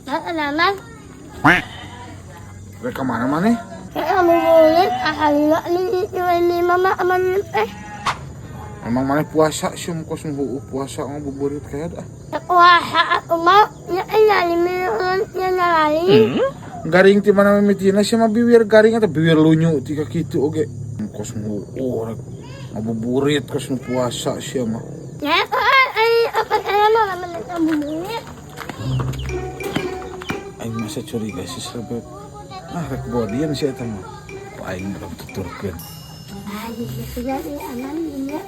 Naman. Mereka mana-mana? Kaya mulit ahalila ni mama aman Memang mana puasa sih kos puasa ngabuburit kayak dah. Wah, aku mau ya nalali. Garing ti mana mimitina sih mah bibir garing atau bibir lunyu tika kitu oge. Kos orang ngabuburit kos puasa sih mah. Ya, apa saya mau ngabuburit? Aing masa curiga sih sebab rek bodian sih eta mah. Aing belum tuturkeun. Sudah aman ini.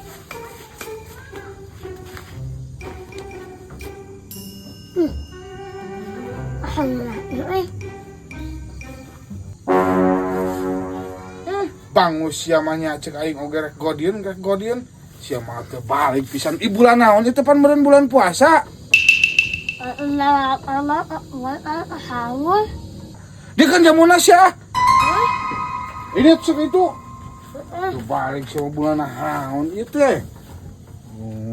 Bangus sia mah nya cek aing oge rek godian sia mah teu balik pisan. Di bulan naon itu pan meureun bulan puasa. Dia kan jamuna sia. Ini cek itu. Tuh balik sia bulan naon ieu teh.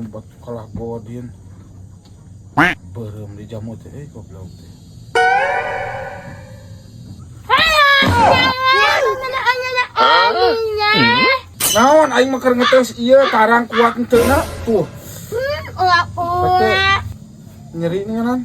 Batu kalah godian. Beureum di jamu teh goblok teh. Naon aing mah keur ngetes ieu karang kuat henteu tuh. Nyeri nih kan.